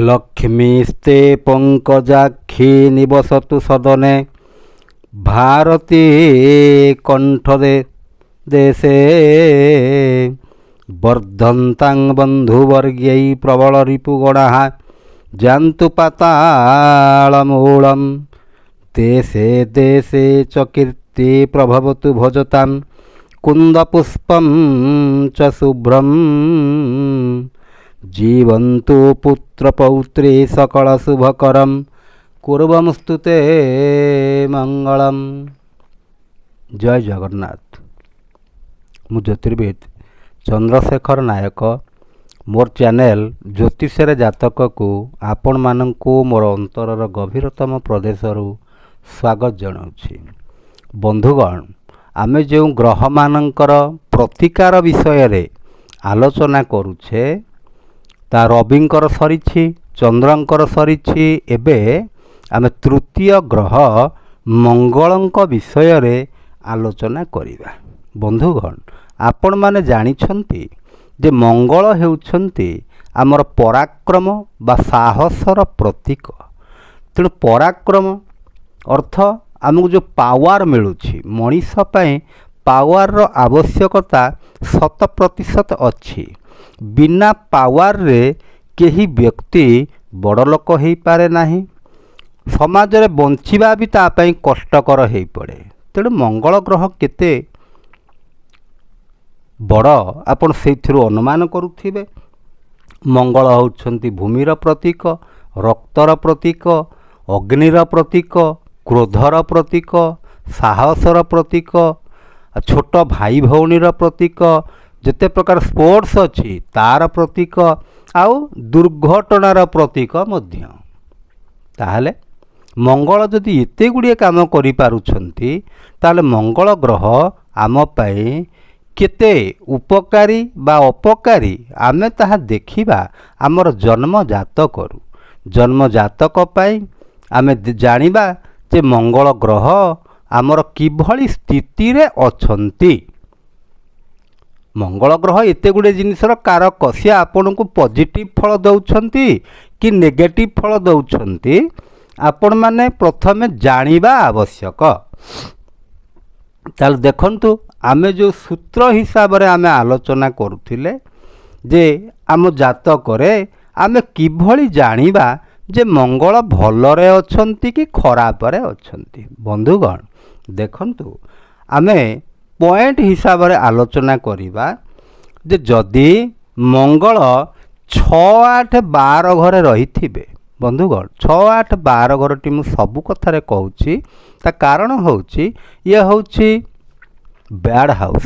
लक्ष्मीस्ते पंकजाक्षी निवसतु सदने भारती कंठदे देशे वर्धन्तां बन्धुवर्गै प्रबल रिपुगणाः जान्तु पातालमूलं देशे देशे च कीर्ति प्रभवतु भजतां कुन्दपुष्पं च शुभ्रं जीवन्तु पुत्रपौत्रे सकल शुभकरं कुर्वंस्तु ते मंगलम। जय जगन्नाथ। मु ज्योतिर्विद चंद्रशेखर नायक मोर चैनल ज्योतिषर जातक को आपण मानंकु मोर अंतरर गभीरतम प्रदेशरु स्वागत जनाउछि। बंधुगण, आमे जो ग्रह मानंकर प्रतिकार विषय रे आलोचना करूछे ता रविंकर सरीछि, चंद्रंकर सरीछि। एबे आमे तृतीय ग्रह मंगलंक विषय रे आलोचना करिबा। बंधुगण, आपण माने जानिछंती जे मंगल हेउछंती आमर पराक्रम बा साहसर प्रतीक। तेणु पराक्रम अर्थ आमको जो पावर मिलुछि, मनीष पई पावर रो आवश्यकता 100% अछि। बिना पावर रे केही व्यक्ति बड़ लोक हेई पारे नाही, समाज रे बंचिबा भी ता पई कष्टकर हेई पड़े। तेणु मंगल ग्रह केते बड़ आपण सेथिरु अनुमान करुथिबे। मंगल होउछंती भूमिर प्रतीक, रक्तर प्रतीक, अग्निर प्रतीक, क्रोधर प्रतीक, साहसर प्रतीक, छोट भाई भौणीर प्रतीक, जेते प्रकार स्पोर्ट्स अछि तार प्रतीक, आउ दुर्घटनार प्रतीक मध्य। ताहले मंगल जदि एते गुड़िए काम करि पारुछंती ताहले मंगल ग्रह आम पई केते उपकारी बा अपकारी आमे ताहा देखिबा। आमर जन्म जातकरू जन्म जातक पाई आमे जानिबा जे मंगल ग्रह आमर किभली स्थिति रे अछंती। मंगल ग्रह एते गुड़े जिनिसर कारक, सी आपण को पॉजिटिव फल दउछंती कि नेगेटिव फल दउछंती, आपण माने प्रथमे जानिबा आवश्यक। ताल देखंतु आमे जो सूत्र हिसाब रे आमे आलोचना करुथिले जे आम जातक रे आमे किभली जानिबा जे मंगल भलरे अछंती कि खराब रे अछंती। बंधुगण, देखंतु आमे पॉइंट हिसाब रे आलोचना करिबा जे जदि मंगल 6, 8, 12 घरे रहिथिबे। बंधुगण, 6, 8, 12 घरटी मु सबु कथारे कहूची, ता कारण होउची ये होउची बैड हाउस,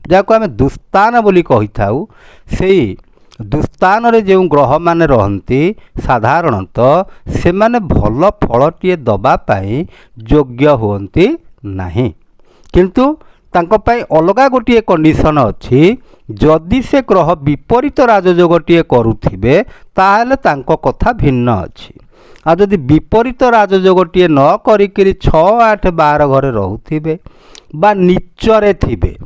जाको आमे दुस्तान बोली कहि थाउ। सेई दुस्तान रे जो ग्रह माने रहंती साधारणतः से माने भल फलटिए दबा पाई योग्य होंती नाही। किंतु तांको पाई अलगा गोटिए कंडीशन अछि, जदि से ग्रह विपरीत राजयोगटिए करुथिबे ताहले तांको कथा भिन्न अछि। आ जदि विपरीत राजयोगटिए न करिकिरी 6, 8, 12 घरे रहुथिबे बा नीचरे थिबे।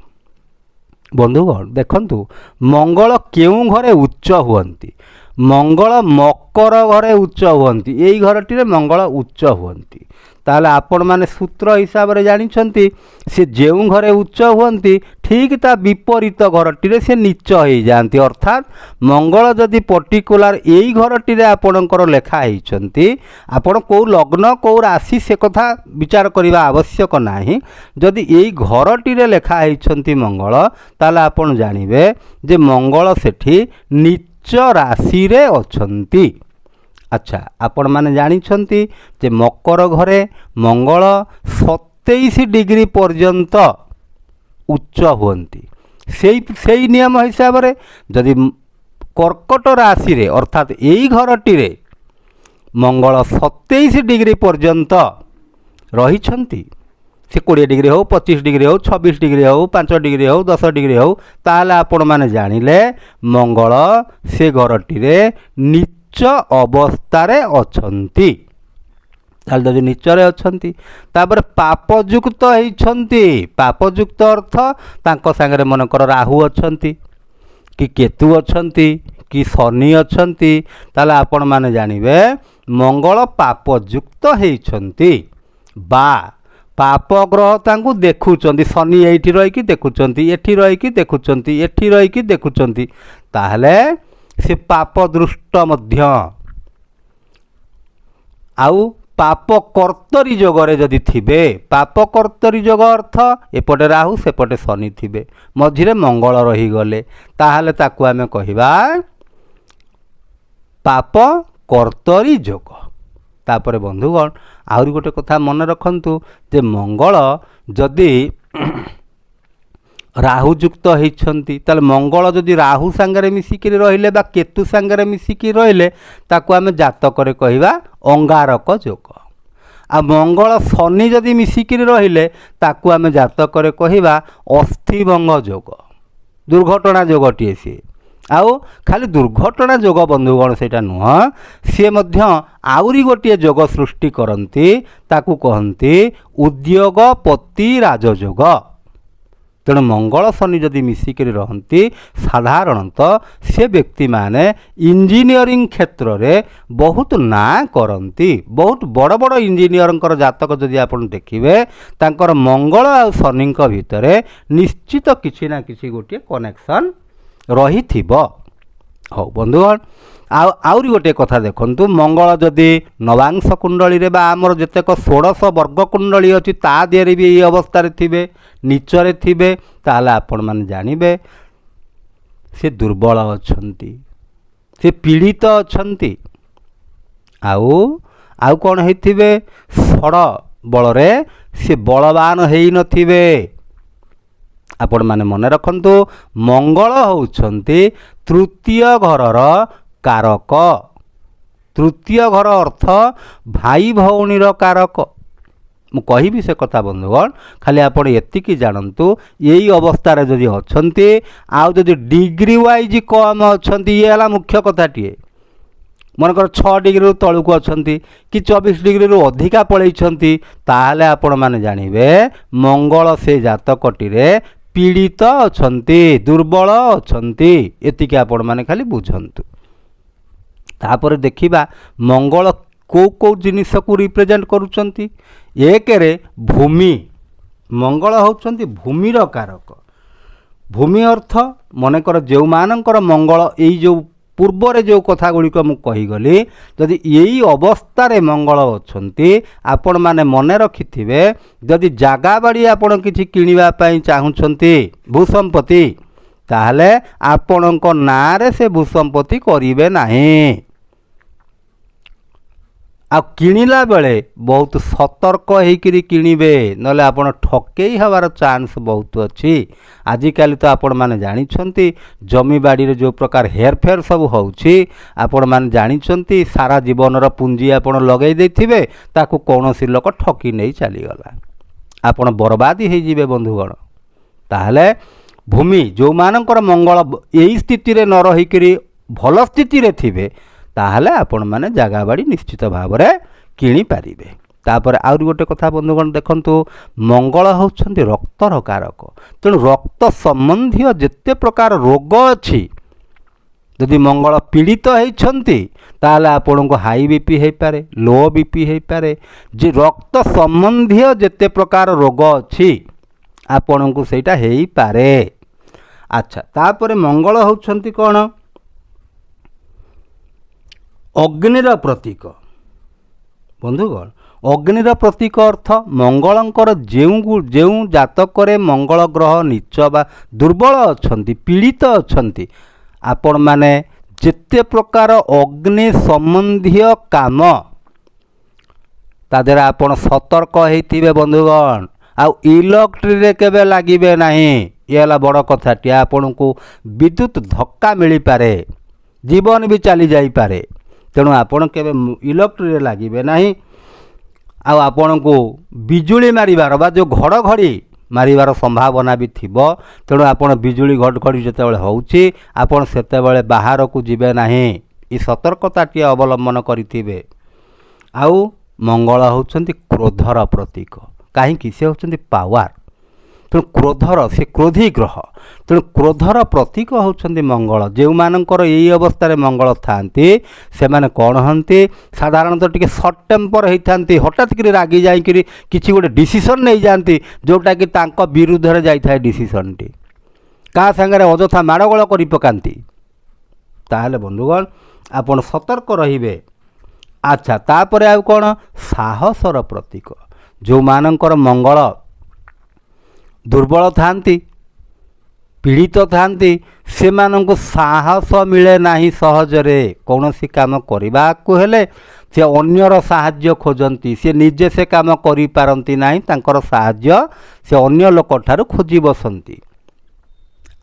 बंधुगण, देखंतु मंगल केउ घरे उच्च हुअंती। मंगल मकर घरे उच्च हुअंती, एई घरटी रे मंगल उच्च हुअंती। ताहले आपण माने सूत्र हिसाब रे जानिछंती से जेउ घरे उच्च हुअंती ठीक ता विपरीत घरटी रे से नीच हो जाती। अर्थात मंगल जदि पर्टिकुलर एई घरटी रे आपणकर लेखा हेइछंती, आपण को लग्न को राशि से कथा विचार करबा आवश्यक नाही। जदि एई घरटी रे लेखा हेइछंती मंगल, ताहले आपण जानिबे जे मंगल सेठी नीच राशि रे अछंती। अच्छा, आपण माने जानिछंती जे मकर घरे मंगल 27 डिग्री पर्यंत उच्च हुअंती। सेई नियम हिसाब रे जदि कर्कट राशि रे अर्थात एई घरटी रे मंगल 27 डिग्री पर्यंत रहिछंती, से 20 डिग्री हो, 25 डिग्री हो, 26 डिग्री हो, 5 डिग्री हो, 10 डिग्री हो, ताहले आपण माने जानिले मंगल से घरटी रे नीच अवस्थारे अछंती। ताल जदि नीचरे अछंती तापर पापयुक्त होइछंती। पापयुक्त अर्थ तांको संगे मनकर राहु अछंती कि केतु अछंती କି ଶନି ଅଛନ୍ତି ତାହେଲେ ଆପଣମାନେ ଜାଣିବେ ମଙ୍ଗଳ ପାପଯୁକ୍ତ ହେଇଛନ୍ତି ବା ପାପ ଗ୍ରହ ତାଙ୍କୁ ଦେଖୁଛନ୍ତି। ଶନି ଏଇଠି ରହିକି ଦେଖୁଛନ୍ତି, ଏଠି ରହିକି ଦେଖୁଛନ୍ତି, ଏଠି ରହିକି ଦେଖୁଛନ୍ତି, ତାହେଲେ ସେ ପାପ ଦୃଷ୍ଟ ମଧ୍ୟ। ଆଉ ପାପ କର୍ତ୍ତରୀ ଯୋଗରେ ଯଦି ଥିବେ, ପାପ କର୍ତ୍ତରୀ ଯୋଗ ଅର୍ଥ ଏପଟେ ରାହୁ ସେପଟେ ଶନି ଥିବେ, ମଝିରେ ମଙ୍ଗଳ ରହିଗଲେ, ତାହେଲେ ତାକୁ ଆମେ କହିବା ପାପ କର୍ତ୍ତରୀ ଯୋଗ। ତାପରେ ବନ୍ଧୁଗଣ ଆହୁରି ଗୋଟେ କଥା ମନେ ରଖନ୍ତୁ ଯେ ମଙ୍ଗଳ ଯଦି ରାହୁ ଯୁକ୍ତ ହେଇଛନ୍ତି ତାହେଲେ ମଙ୍ଗଳ ଯଦି ରାହୁ ସାଙ୍ଗରେ ମିଶିକି ରହିଲେ ବା କେତୁ ସାଙ୍ଗରେ ମିଶିକି ରହିଲେ ତାକୁ ଆମେ ଜାତକରେ କହିବା ଅଙ୍ଗାରକ ଯୋଗ। ଆଉ ମଙ୍ଗଳ ଶନି ଯଦି ମିଶିକି ରହିଲେ ତାକୁ ଆମେ ଜାତକରେ କହିବା ଅସ୍ଥିଭଙ୍ଗ ଯୋଗ, ଦୁର୍ଘଟଣା ଯୋଗଟିଏ ସିଏ। ଆଉ ଖାଲି ଦୁର୍ଘଟଣା ଯୋଗ ବନ୍ଧୁଗଣ ସେଇଟା ନୁହଁ, ସିଏ ମଧ୍ୟ ଆହୁରି ଗୋଟିଏ ଯୋଗ ସୃଷ୍ଟି କରନ୍ତି, ତାକୁ କହନ୍ତି ଉଦ୍ୟୋଗପତି ରାଜଯୋଗ। ତେଣୁ ମଙ୍ଗଳ ଶନି ଯଦି ମିଶିକରି ରହନ୍ତି ସାଧାରଣତଃ ସେ ବ୍ୟକ୍ତିମାନେ ଇଞ୍ଜିନିୟରିଂ କ୍ଷେତ୍ରରେ ବହୁତ ନାଁ କରନ୍ତି। ବହୁତ ବଡ଼ ବଡ଼ ଇଞ୍ଜିନିୟରଙ୍କର ଜାତକ ଯଦି ଆପଣ ଦେଖିବେ ତାଙ୍କର ମଙ୍ଗଳ ଆଉ ଶନିଙ୍କ ଭିତରେ ନିଶ୍ଚିତ କିଛି ନା କିଛି ଗୋଟିଏ କନେକ୍ସନ୍ ରହିଥିବ। ହଉ ବନ୍ଧୁଗଣ ଆହୁରି ଗୋଟିଏ କଥା ଦେଖନ୍ତୁ, ମଙ୍ଗଳ ଯଦି ନବାଂଶ କୁଣ୍ଡଳୀରେ ବା ଆମର ଯେତେକ 16 ବର୍ଗ କୁଣ୍ଡଳୀ ଅଛି ତା ଦେହରେ ବି ଏହି ଅବସ୍ଥାରେ ଥିବେ, ନିଚରେ ଥିବେ, ତାହେଲେ ଆପଣମାନେ ଜାଣିବେ ସେ ଦୁର୍ବଳ ଅଛନ୍ତି, ସେ ପୀଡ଼ିତ ଅଛନ୍ତି। ଆଉ କ'ଣ ହେଇଥିବେ, ଷଡ଼ ବଳରେ ସେ ବଳବାନ ହେଇନଥିବେ। ଆପଣମାନେ ମନେ ରଖନ୍ତୁ ମଙ୍ଗଳ ହେଉଛନ୍ତି ତୃତୀୟ ଘରର କାରକ। ତୃତୀୟ ଘର ଅର୍ଥ ଭାଇ ଭଉଣୀର କାରକ। ମୁଁ କହିବି ସେ କଥା ବନ୍ଧୁଗଣ, ଖାଲି ଆପଣ ଏତିକି ଜାଣନ୍ତୁ ଏଇ ଅବସ୍ଥାରେ ଯଦି ଅଛନ୍ତି ଆଉ ଯଦି ଡିଗ୍ରୀ ୱାଇଜ୍ କମ୍ ଅଛନ୍ତି, ଇଏ ହେଲା ମୁଖ୍ୟ କଥାଟିଏ। ମନେକର 6 ଡିଗ୍ରୀରୁ ତଳକୁ ଅଛନ୍ତି କି 24 ଡିଗ୍ରୀରୁ ଅଧିକା ପଳେଇଛନ୍ତି, ତାହେଲେ ଆପଣମାନେ ଜାଣିବେ ମଙ୍ଗଳ ସେ ଜାତକଟିରେ ପୀଡ଼ିତ ଅଛନ୍ତି, ଦୁର୍ବଳ ଅଛନ୍ତି। ଏତିକି ଆପଣମାନେ ଖାଲି ବୁଝନ୍ତୁ। ତାପରେ ଦେଖିବା ମଙ୍ଗଳ କେଉଁ ଜିନିଷକୁ ରିପ୍ରେଜେଣ୍ଟ କରୁଛନ୍ତି। ଏକରେ ଭୂମି, ମଙ୍ଗଳ ହେଉଛନ୍ତି ଭୂମିର କାରକ। ଭୂମି ଅର୍ଥ ମନେକର ଯେଉଁମାନଙ୍କର ମଙ୍ଗଳ ଏଇ ଯେଉଁ ପୂର୍ବରେ ଯେଉଁ କଥା ଗୁଡ଼ିକ ମୁଁ କହିଗଲି, ଯଦି ଏଇ ଅବସ୍ଥାରେ ମଙ୍ଗଳ ଅଛନ୍ତି ଆପଣମାନେ ମନେ ରଖିଥିବେ, ଯଦି ଜାଗା ବାଡ଼ି ଆପଣ କିଛି କିଣିବା ପାଇଁ ଚାହୁଁଛନ୍ତି ଭୂସମ୍ପତ୍ତି, ତାହେଲେ ଆପଣଙ୍କ ନାଁରେ ସେ ଭୂସମ୍ପତ୍ତି କରିବେ ନାହିଁ। ଆଉ କିଣିଲା ବେଳେ ବହୁତ ସତର୍କ ହେଇକିରି କିଣିବେ, ନହେଲେ ଆପଣ ଠକେଇ ହେବାର ଚାନ୍ସ ବହୁତ ଅଛି। ଆଜିକାଲି ତ ଆପଣମାନେ ଜାଣିଛନ୍ତି ଜମିବାଡ଼ିରେ ଯେଉଁ ପ୍ରକାର ହେରଫେର ସବୁ ହେଉଛି, ଆପଣମାନେ ଜାଣିଛନ୍ତି ସାରା ଜୀବନର ପୁଞ୍ଜି ଆପଣ ଲଗାଇ ଦେଇଥିବେ, ତାକୁ କୌଣସି ଲୋକ ଠକି ନେଇ ଚାଲିଗଲା, ଆପଣ ବରବାଦୀ ହେଇଯିବେ ବନ୍ଧୁଗଣ। ତାହେଲେ ଭୂମି ଯେଉଁମାନଙ୍କର ମଙ୍ଗଳ ଏଇ ସ୍ଥିତିରେ ନ ରହିକିରି ଭଲ ସ୍ଥିତିରେ ଥିବେ, ତାହେଲେ ଆପଣମାନେ ଜାଗା ବାଡ଼ି ନିଶ୍ଚିତ ଭାବରେ କିଣିପାରିବେ। ତାପରେ ଆହୁରି ଗୋଟେ କଥା ବନ୍ଧୁଗଣ ଦେଖନ୍ତୁ, ମଙ୍ଗଳ ହେଉଛନ୍ତି ରକ୍ତର କାରକ। ତେଣୁ ରକ୍ତ ସମ୍ବନ୍ଧୀୟ ଯେତେ ପ୍ରକାର ରୋଗ ଅଛି, ଯଦି ମଙ୍ଗଳ ପୀଡ଼ିତ ହେଇଛନ୍ତି ତାହେଲେ ଆପଣଙ୍କୁ ହାଇ ବିପି ହେଇପାରେ, ଲୋ ବିପି ହେଇପାରେ। ଯେ ରକ୍ତ ସମ୍ବନ୍ଧୀୟ ଯେତେ ପ୍ରକାର ରୋଗ ଅଛି ଆପଣଙ୍କୁ ସେଇଟା ହେଇପାରେ। ଆଚ୍ଛା, ତାପରେ ମଙ୍ଗଳ ହେଉଛନ୍ତି କ'ଣ, ଅଗ୍ନିର ପ୍ରତୀକ। ବନ୍ଧୁଗଣ ଅଗ୍ନିର ପ୍ରତୀକ ଅର୍ଥ ମଙ୍ଗଳଙ୍କର ଯେଉଁ ଜାତକରେ ମଙ୍ଗଳ ଗ୍ରହ ନୀଚ ବା ଦୁର୍ବଳ ଅଛନ୍ତି, ପୀଡ଼ିତ ଅଛନ୍ତି, ଆପଣମାନେ ଯେତେ ପ୍ରକାର ଅଗ୍ନି ସମ୍ବନ୍ଧୀୟ କାମ ତା ଦେହରେ ଆପଣ ସତର୍କ ହେଇଥିବେ ବନ୍ଧୁଗଣ। ଆଉ ଇଲେକ୍ଟ୍ରିରେ କେବେ ଲାଗିବେ ନାହିଁ, ଇଏ ହେଲା ବଡ଼ କଥାଟିଏ। ଆପଣଙ୍କୁ ବିଦ୍ୟୁତ ଧକ୍କା ମିଳିପାରେ, ଜୀବନ ବି ଚାଲି ଯାଇପାରେ। ତେଣୁ ଆପଣ କେବେ ଇଲେକ୍ଟ୍ରିରେ ଲାଗିବେ ନାହିଁ। ଆଉ ଆପଣଙ୍କୁ ବିଜୁଳି ମାରିବାର ବା ଯେଉଁ ଘଡ଼ଘଡ଼ି ମାରିବାର ସମ୍ଭାବନା ବି ଥିବ। ତେଣୁ ଆପଣ ବିଜୁଳି ଘଡ଼ଘଡ଼ି ଯେତେବେଳେ ହେଉଛି ଆପଣ ସେତେବେଳେ ବାହାରକୁ ଯିବେ ନାହିଁ, ଏ ସତର୍କତାଟିଏ ଅବଲମ୍ବନ କରିଥିବେ। ଆଉ ମଙ୍ଗଳ ହେଉଛନ୍ତି କ୍ରୋଧର ପ୍ରତୀକ। କାହିଁକି? ସେ ହେଉଛନ୍ତି ପାୱାର। ତେଣୁ କ୍ରୋଧର ସେ କ୍ରୋଧୀ ଗ୍ରହ, ତେଣୁ କ୍ରୋଧର ପ୍ରତୀକ ହେଉଛନ୍ତି ମଙ୍ଗଳ। ଯେଉଁମାନଙ୍କର ଏଇ ଅବସ୍ଥାରେ ମଙ୍ଗଳ ଥାଆନ୍ତି ସେମାନେ କ'ଣ ହୁଅନ୍ତି, ସାଧାରଣତଃ ଟିକେ ସର୍ଟ ଟେମ୍ପର ହେଇଥାନ୍ତି, ହଠାତ୍ କରି ରାଗି ଯାଇକରି କିଛି ଗୋଟେ ଡିସିସନ୍ ନେଇଯାଆନ୍ତି ଯେଉଁଟାକି ତାଙ୍କ ବିରୁଦ୍ଧରେ ଯାଇଥାଏ ଡିସିସନ୍ଟି, କାହା ସାଙ୍ଗରେ ଅଯଥା ମାଡ଼ଗୋଳ କରି ପକାନ୍ତି। ତାହେଲେ ବନ୍ଧୁଗଣ ଆପଣ ସତର୍କ ରହିବେ। ଆଚ୍ଛା, ତାପରେ ଆଉ କ'ଣ, ସାହସର ପ୍ରତୀକ। ଯେଉଁମାନଙ୍କର ମଙ୍ଗଳ ଦୁର୍ବଳ ଥାଆନ୍ତି, ପୀଡ଼ିତ ଥାଆନ୍ତି, ସେମାନଙ୍କୁ ସାହସ ମିଳେ ନାହିଁ ସହଜରେ। କୌଣସି କାମ କରିବାକୁ ହେଲେ ସେ ଅନ୍ୟର ସାହାଯ୍ୟ ଖୋଜନ୍ତି, ସେ ନିଜେ ସେ କାମ କରିପାରନ୍ତି ନାହିଁ, ତାଙ୍କର ସାହାଯ୍ୟ ସେ ଅନ୍ୟ ଲୋକଠାରୁ ଖୋଜି ବସନ୍ତି।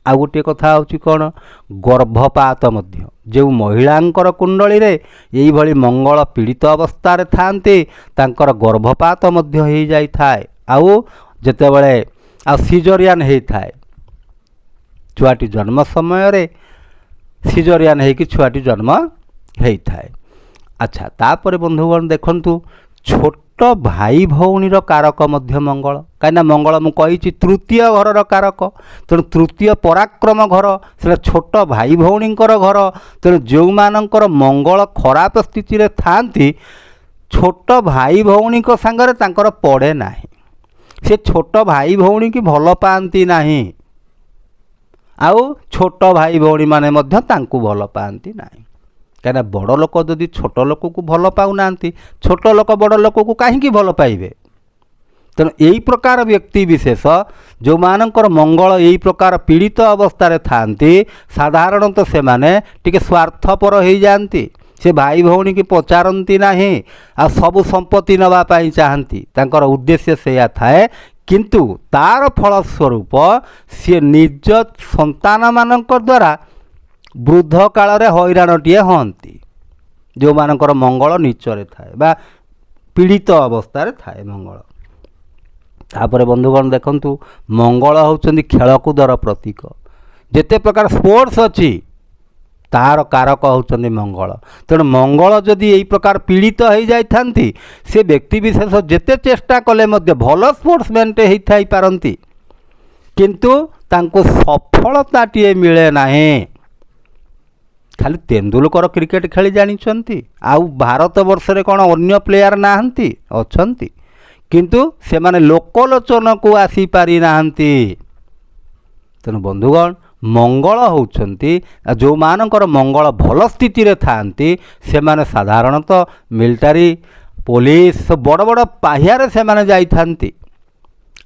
ଆଉ ଗୋଟିଏ କଥା ହେଉଛି କ'ଣ, ଗର୍ଭପାତ ମଧ୍ୟ। ଯେଉଁ ମହିଳାଙ୍କର କୁଣ୍ଡଳୀରେ ଏଇଭଳି ମଙ୍ଗଳ ପୀଡ଼ିତ ଅବସ୍ଥାରେ ଥାଆନ୍ତି ତାଙ୍କର ଗର୍ଭପାତ ମଧ୍ୟ ହୋଇଯାଇଥାଏ। ଆଉ ଯେତେବେଳେ ସିଜରିଆନ୍ ହେଇଥାଏ, ଛୁଆଟି ଜନ୍ମ ସମୟରେ ସିଜରିଆନ୍ ହେଇକି ଛୁଆଟି ଜନ୍ମ ହେଇଥାଏ। ଆଚ୍ଛା, ତାପରେ ବନ୍ଧୁଗଣ ଦେଖନ୍ତୁ, ଛୋଟ ଭାଇ ଭଉଣୀର କାରକ ମଧ୍ୟ ମଙ୍ଗଳ। କାହିଁକିନା ମଙ୍ଗଳ ମୁଁ କହିଛି ତୃତୀୟ ଘରର କାରକ, ତେଣୁ ତୃତୀୟ ପରାକ୍ରମ ଘର, ସେଟା ଛୋଟ ଭାଇ ଭଉଣୀଙ୍କର ଘର। ତେଣୁ ଯେଉଁମାନଙ୍କର ମଙ୍ଗଳ ଖରାପ ସ୍ଥିତିରେ ଥାଆନ୍ତି ଛୋଟ ଭାଇ ଭଉଣୀଙ୍କ ସାଙ୍ଗରେ ତାଙ୍କର ପଡ଼େ ନାହିଁ, ସେ ଛୋଟ ଭାଇ ଭଉଣୀକି ଭଲ ପାଆନ୍ତି ନାହିଁ, ଆଉ ଛୋଟ ଭାଇ ଭଉଣୀମାନେ ମଧ୍ୟ ତାଙ୍କୁ ଭଲ ପାଆନ୍ତି ନାହିଁ। କାହିଁକିନା ବଡ଼ ଲୋକ ଯଦି ଛୋଟ ଲୋକକୁ ଭଲ ପାଉନାହାନ୍ତି, ଛୋଟ ଲୋକ ବଡ଼ ଲୋକକୁ କାହିଁକି ଭଲ ପାଇବେ? ତେଣୁ ଏହି ପ୍ରକାର ବ୍ୟକ୍ତି ବିଶେଷ ଯେଉଁମାନଙ୍କର ମଙ୍ଗଳ ଏହି ପ୍ରକାର ପୀଡ଼ିତ ଅବସ୍ଥାରେ ଥାଆନ୍ତି ସାଧାରଣତଃ ସେମାନେ ଟିକେ ସ୍ୱାର୍ଥପର ହୋଇଯାଆନ୍ତି। ସେ ଭାଇ ଭଉଣୀକି ପଚାରନ୍ତି ନାହିଁ, ଆଉ ସବୁ ସମ୍ପତ୍ତି ନେବା ପାଇଁ ଚାହାନ୍ତି, ତାଙ୍କର ଉଦ୍ଦେଶ୍ୟ ସେଇଆ ଥାଏ। କିନ୍ତୁ ତାର ଫଳସ୍ୱରୂପ ସିଏ ନିଜ ସନ୍ତାନମାନଙ୍କ ଦ୍ୱାରା ବୃଦ୍ଧ କାଳରେ ହଇରାଣଟିଏ ହୁଅନ୍ତି, ଯେଉଁମାନଙ୍କର ମଙ୍ଗଳ ନିଚରେ ଥାଏ ବା ପୀଡ଼ିତ ଅବସ୍ଥାରେ ଥାଏ ମଙ୍ଗଳ। ତାପରେ ବନ୍ଧୁଗଣ ଦେଖନ୍ତୁ, ମଙ୍ଗଳ ହେଉଛନ୍ତି ଖେଳକୁଦର ପ୍ରତୀକ। ଯେତେ ପ୍ରକାର ସ୍ପୋର୍ଟସ୍ ଅଛି ତାହାର କାରକ ହେଉଛନ୍ତି ମଙ୍ଗଳ। ତେଣୁ ମଙ୍ଗଳ ଯଦି ଏହି ପ୍ରକାର ପୀଡ଼ିତ ହୋଇଯାଇଥାନ୍ତି ସେ ବ୍ୟକ୍ତିବିଶେଷ ଯେତେ ଚେଷ୍ଟା କଲେ ମଧ୍ୟ ଭଲ ସ୍ପୋର୍ଟସମ୍ୟାନ୍ଟେ ହୋଇଥାଇପାରନ୍ତି, କିନ୍ତୁ ତାଙ୍କୁ ସଫଳତାଟିଏ ମିଳେ ନାହିଁ। ଖାଲି ତେନ୍ଦୁଲକର କ୍ରିକେଟ ଖେଳି ଜାଣିଛନ୍ତି, ଆଉ ଭାରତ ବର୍ଷରେ କ'ଣ ଅନ୍ୟ ପ୍ଲେୟାର ନାହାନ୍ତି? ଅଛନ୍ତି, କିନ୍ତୁ ସେମାନେ ଲୋକଲୋଚନକୁ ଆସିପାରିନାହାନ୍ତି। ତେଣୁ ବନ୍ଧୁଗଣ ମଙ୍ଗଳ ହେଉଛନ୍ତି, ଯେଉଁମାନଙ୍କର ମଙ୍ଗଳ ଭଲ ସ୍ଥିତିରେ ଥାଆନ୍ତି ସେମାନେ ସାଧାରଣତଃ ମିଲିଟାରୀ, ପୋଲିସ, ବଡ଼ ବଡ଼ ପାହ୍ୟାରେ ସେମାନେ ଯାଇଥାନ୍ତି।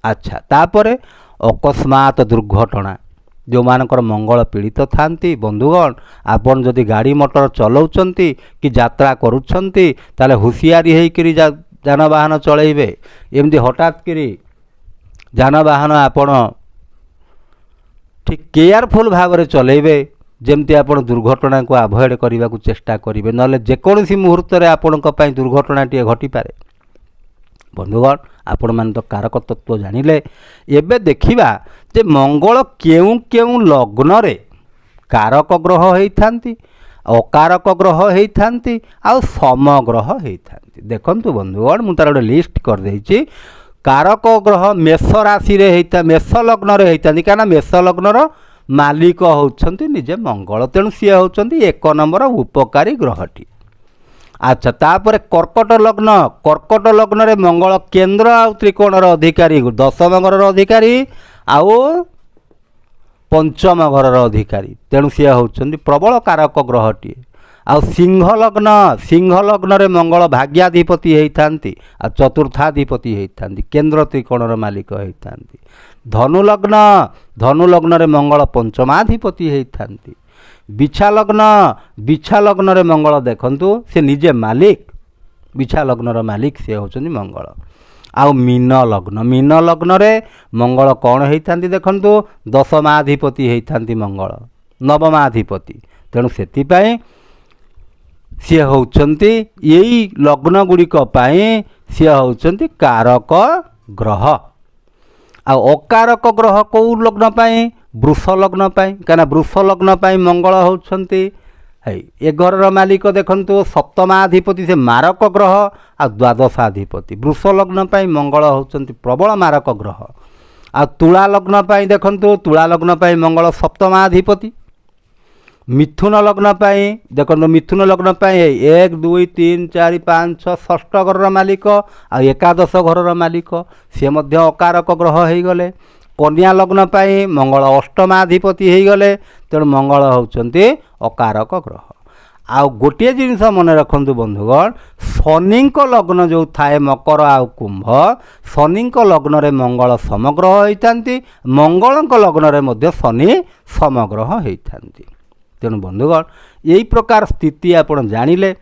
ଆଚ୍ଛା, ତାପରେ ଅକସ୍ମାତ ଦୁର୍ଘଟଣା, ଯେଉଁମାନଙ୍କର ମଙ୍ଗଳ ପୀଡ଼ିତ ଥାଆନ୍ତି ବନ୍ଧୁଗଣ ଆପଣ ଯଦି ଗାଡ଼ି ମଟର ଚଲାଉଛନ୍ତି କି ଯାତ୍ରା କରୁଛନ୍ତି ତାହେଲେ ହୁସିଆରି ହେଇକରି ଯାନବାହନ ଚଳାଇବେ। ଏମିତି ହଠାତ୍ କରି ଯାନବାହନ ଆପଣ ଠିକ୍ କେୟାରଫୁଲ୍ ଭାବରେ ଚଲାଇବେ, ଯେମିତି ଆପଣ ଦୁର୍ଘଟଣାକୁ ଆଭଏଡ଼ କରିବାକୁ ଚେଷ୍ଟା କରିବେ, ନହେଲେ ଯେକୌଣସି ମୁହୂର୍ତ୍ତରେ ଆପଣଙ୍କ ପାଇଁ ଦୁର୍ଘଟଣାଟିଏ ଘଟିପାରେ। ବନ୍ଧୁଗଣ ଆପଣମାନେ ତ କାରକ ତତ୍ତ୍ୱ ଜାଣିଲେ। ଏବେ ଦେଖିବା ଯେ ମଙ୍ଗଳ କେଉଁ କେଉଁ ଲଗ୍ନରେ କାରକ ଗ୍ରହ ହେଇଥାନ୍ତି, ଅକାରକ ଗ୍ରହ ହେଇଥାନ୍ତି, ଆଉ ସମଗ୍ରହ ହେଇଥାନ୍ତି। ଦେଖନ୍ତୁ ବନ୍ଧୁଗଣ ମୁଁ ତାର ଗୋଟେ ଲିଷ୍ଟ କରିଦେଇଛି। କାରକ ଗ୍ରହ ମେଷ ରାଶିରେ ହେଇଥା, ମେଷ ଲଗ୍ନରେ ହେଇଥାନ୍ତି, କାହିଁକିନା ମେଷ ଲଗ୍ନର ମାଲିକ ହେଉଛନ୍ତି ନିଜେ ମଙ୍ଗଳ, ତେଣୁ ସିଏ ହେଉଛନ୍ତି 1 ନମ୍ବର ଉପକାରୀ ଗ୍ରହଟି। ଆଚ୍ଛା, ତାପରେ କର୍କଟ ଲଗ୍ନ, କର୍କଟ ଲଗ୍ନରେ ମଙ୍ଗଳ କେନ୍ଦ୍ର ଆଉ ତ୍ରିକୋଣର ଅଧିକାରୀ, 10ମ ଘରର ଅଧିକାରୀ ଆଉ 5ମ ଘରର ଅଧିକାରୀ, ତେଣୁ ସିଏ ହେଉଛନ୍ତି ପ୍ରବଳ କାରକ ଗ୍ରହଟିଏ। ଆଉ ସିଂହ ଲଗ୍ନ, ସିଂହ ଲଗ୍ନରେ ମଙ୍ଗଳ ଭାଗ୍ୟାଧିପତି ହେଇଥାନ୍ତି ଆଉ ଚତୁର୍ଥାଧିପତି ହେଇଥାନ୍ତି, କେନ୍ଦ୍ର ତ୍ରିକୋଣର ମାଲିକ ହେଇଥାନ୍ତି। ଧନୁ ଲଗ୍ନ, ଧନୁ ଲଗ୍ନରେ ମଙ୍ଗଳ ପଞ୍ଚମାଧିପତି ହେଇଥାନ୍ତି। ବିଛା ଲଗ୍ନ, ବିଛା ଲଗ୍ନରେ ମଙ୍ଗଳ ଦେଖନ୍ତୁ ସେ ନିଜେ ମାଲିକ, ବିଛା ଲଗ୍ନର ମାଲିକ ସେ ହେଉଛନ୍ତି ମଙ୍ଗଳ। ଆଉ ମୀନ ଲଗ୍ନ, ମୀନ ଲଗ୍ନରେ ମଙ୍ଗଳ କ'ଣ ହେଇଥାନ୍ତି ଦେଖନ୍ତୁ, 10ମାଧିପତି ହେଇଥାନ୍ତି ମଙ୍ଗଳ, 9ମାଧିପତି, ତେଣୁ ସେଥିପାଇଁ ସିଏ ହେଉଛନ୍ତି ଏଇ ଲଗ୍ନ ଗୁଡ଼ିକ ପାଇଁ ସିଏ ହେଉଛନ୍ତି କାରକ ଗ୍ରହ। ଆଉ ଅକାରକ ଗ୍ରହ କେଉଁ ଲଗ୍ନ ପାଇଁ? ବୃଷ ଲଗ୍ନ ପାଇଁ, କାହିଁକିନା ବୃଷ ଲଗ୍ନ ପାଇଁ ମଙ୍ଗଳ ହେଉଛନ୍ତି ଏ ଘରର ମାଲିକ ଦେଖନ୍ତୁ 7ମାଧିପତି, ସେ ମାରକ ଗ୍ରହ ଆଉ 12ଶାଧିପତି। ବୃଷ ଲଗ୍ନ ପାଇଁ ମଙ୍ଗଳ ହେଉଛନ୍ତି ପ୍ରବଳ ମାରକ ଗ୍ରହ। आ तुला लग्न पाई देखंतु तुला लग्न पाई मंगल सप्तमाधिपति। मिथुन लग्न पाई देखो मिथुन लग्न पाई 1 2 3 4 5 6 षष्ठ घर मालिक आ एकादश घर मालिक सी मध्य अकारक ग्रह हो गले। कन्या लग्न पाई मंगल अष्टमाधिपति हो गले तेणु मंगल होउचंती अकारक ग्रह। आ गोटे जिनिस मन रखु बंधुगण शनि लग्न जो थाए मकर आ कुंभ शनि लग्न रे मंगल समग्रह होइतांती मंगल लग्न रे मध्य शनि समग्रह होइतांती। तेणु बंधुगण यही प्रकार स्थिति आपण जानिले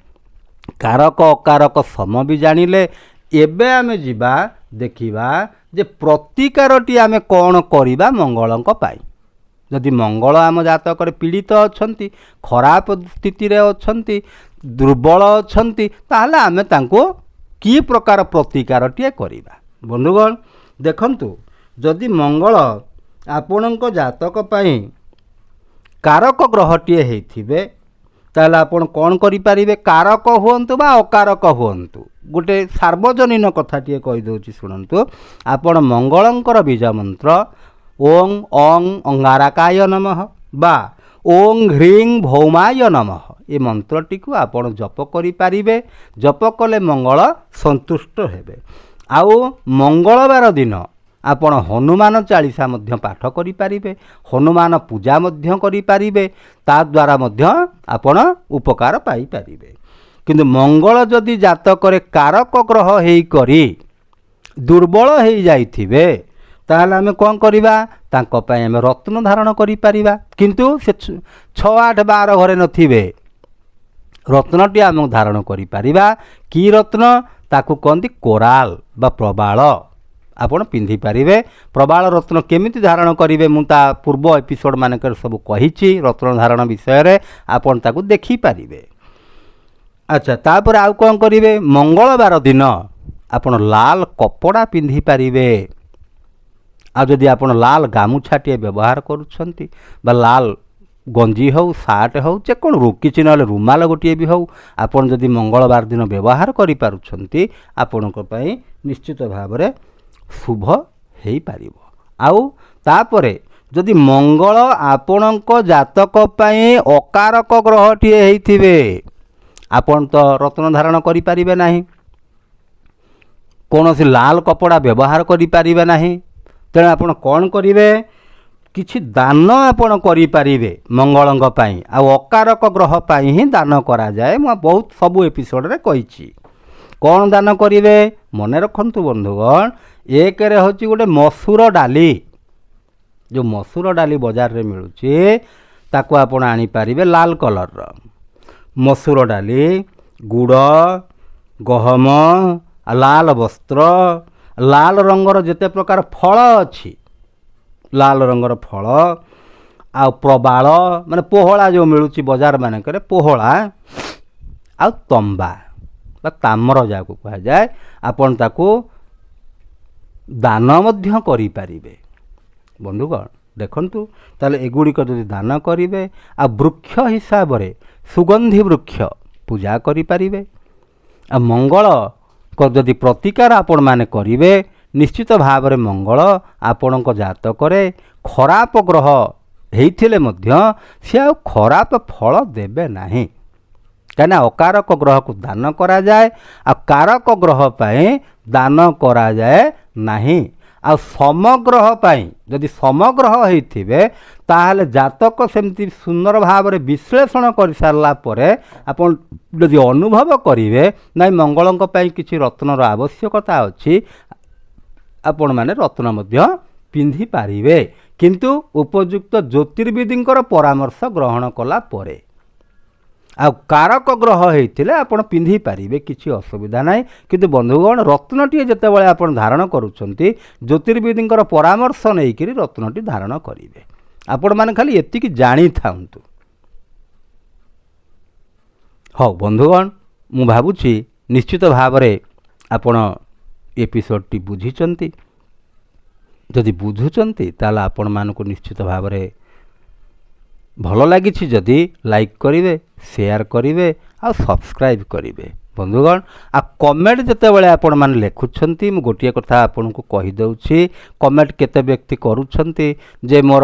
कारक अकारक सम भी जानिले। एबे आमे जिबा देखिबा जे प्रतिकारटी आमे कौन करिबा मंगलंक पाई। जदि मंगल आम जातक पीड़ित अछंती खराब स्थिति रे अछंती दुर्बल अछंती ताहले आमे तांको की प्रकार प्रतिकारटी करिबा। बंधुगण देखंतु जदि मंगल आपणक जातक पाई कारक ग्रहटीए होइथिबे ताहले आपण कौन करि पारिबे कारक हुअन्तु बा अकारक हुअन्तु। गोटे सार्वजनीन कथाटीए कहि दउछि सुनन्तु आपण मंगलंकर बीज मंत्र ओं ओं अंगारकाय नमः बा ओं ह्रीं भौमाय नमः ये मंत्रटी को आपण जप करि पारिबे। जप कले मंगल संतुष्ट हेबे। आउ मंगलवार दिन आपण हनुमान चालीसा मध्य पाठ करि पारिबे हनुमान पूजा मध्य करि पारिबे ता द्वारा मध्य आपण उपकार पाई पारिबे। किंतु मंगल जदि जातक रे कारक ग्रह हेई करी दुर्बल हेई जाइथिबे ताहले आमे कोन करिबा तांको पय आमे रत्न धारण करि पारिबा। किंतु से 6 8 12 घरे नथिबे रत्नटी आमे धारण करि पारिबा। की रत्न ताकू कहंती कोराल बा प्रबाल आपण पिंधि पारिबे। प्रबाल रत्न केमिति धारण करिवे मु ता पूर्व एपिसोड मानकर सब कहिछि रत्न धारण विषय रे आपण ताकू देखि पारिबे। अच्छा तापर आउ कोन करिवे मंगलवार दिन आपण लाल कपड़ा पिंधि पारिबे। आ जदि आपण लाल गामुछाटिए व्यवहार करुछंती बा लाल गंजी हो सार्ट हो जे कोन रुकिछि नले रुमाल गोटिए भी हो आपण जदि मंगलवार दिन व्यवहार करि पारुछंती आपणक पई निश्चित भाव रे शुभ हेई पारिबो। आउ तापरे जदि मंगल आपणक जातक पई अकारक ग्रहटिए हेइथिबे आपण तो रत्न धारण करि पारिबे नाही कोनोसी लाल कपड़ा व्यवहार करि पारिबे नाही। तेणु आपण कौन करिवे किछि दान आपण करि पारिबे मंगलंग पाई आ अकारक ग्रह पाई ही दान करा जाए। मैं बहुत सबु एपिसोड रे कहिछि कौन दान करिवे मने रखंतु बंधुगण। एक रे होछि गोटे मसूर डाली जो मसूर डाली बाजार रे मिलुछि ताकू आपण आनी पारिबे लाल कलर रो मसूर डाली गुड़ गहम लाल वस्त्र लाल रंगर जेते प्रकार फल अच्छी लाल रंगर फल आ प्रबाल माने पोहला जो मिलुची बाजार मानकर पोहला आ तंबा बा तामर जाको कहा जाए आपण ताकू दान मध्य करि पारिबे। बंधुगण देखंतु ताले एगुड़िक जदि दान करिवे आ वृक्ष हिसाब रे सुगंधी वृक्ष पूजा करि पारिबे। आ मंगल को जदि प्रतिकार आपण माने करिवे निश्चित भाव रे मंगल आपणक जातक रे खराब ग्रह हेइथिले मध्य से आ खराब फल देबे नाही। कहना अकारक ग्रह को दान करा जाए आ कारक ग्रह पाए दान करा जाए नाही। आ समग्रह पाई जदि समग्रह हेइथिबे ताहले जातक सेमति सुंदर भाव रे विश्लेषण कर सारला परे आपण जदि अनुभव करिवे नाइ मंगलंक पाई किछि रत्नर आवश्यकता अछि आपण माने रत्न मध्य पिंधि पारिबे। किंतु उपयुक्त ज्योतिर्विदींकर परामर्श ग्रहण कला परे आ कारक ग्रह हेइथिले आपण पिंधि पारिबे किछि असुविधा नाही। किंतु बंधुगण रत्नटी जेतेबेले आपण धारण करूछंती ज्योतिर्विदींकर परामर्श नेइकिरि रत्नटी धारण करिवे। आपण माने खाली एतिकी जानि थांतु। हो बंधुगण मु भाबुछि निश्चित भाव रे आपण एपिसोडटी बुझिचंती। जदि बुझुचंती ताला आपण मानको निश्चित भाव रे भल लागिछि जदि लाइक करिवे शेयर करिवे आ सब्सक्राइब करिवे। बंधुगण आ कमेंट जितेबाला आपण मैंने लिखुंट मु गोटे कथा आपन को कहीदे कमेंट केते व्यक्ति करुँचे जे मोर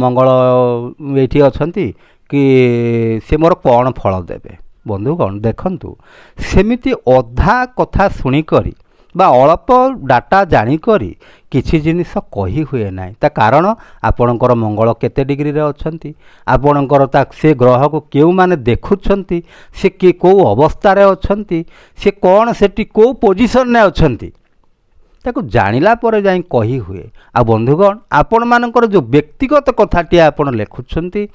मंगल ये अच्छा कि से मोर कौन फल देवे। बंधुगण देखंतु सेमिति अधा कथा शुणिकी बा अल्प डाटा जाणिकरी किछि जिनिस कही हुए ना ता कारण आपणकर मंगल केते डिग्री रे अछंती आपणकर ता से ग्रह को केउ माने देखुछंती से कि को अवस्था रे अछंती से कौन सेठी को पोजीशन ने अछंती ताको जानिला पर जाई कही हुए। आ बंधुगण आपण मानकर जो व्यक्तिगत कथाटी आपण लेखुछंती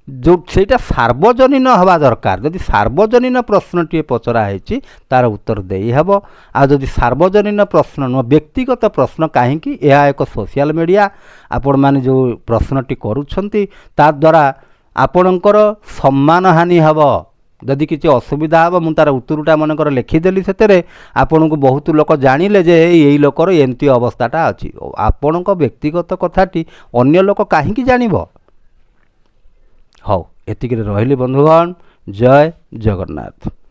जो सेटा सार्वजनीन हवा दरकार जदि सार्वजनीन प्रश्नटी पचरा है तार उत्तर देई हबो। आ जदि सार्वजनीन प्रश्न न व्यक्तिगत प्रश्न कहीं यह एक सोशल मीडिया आपण माने जो प्रश्नटी करुछंती ता द्वारा आपणकर सम्मान हानि हबो। जदि किसी असुविधा हम मुझे तार उत्तरटा मनकर लिखिदेली से आपन को बहुत लोग जानिले जे यही लोकर एमती अवस्थाटा अच्छी आपण व्यक्तिगत कथाटी अन्य लोक कहीं जानिबो। हौ एतिक रहिली बंधुगण जय जगन्नाथ।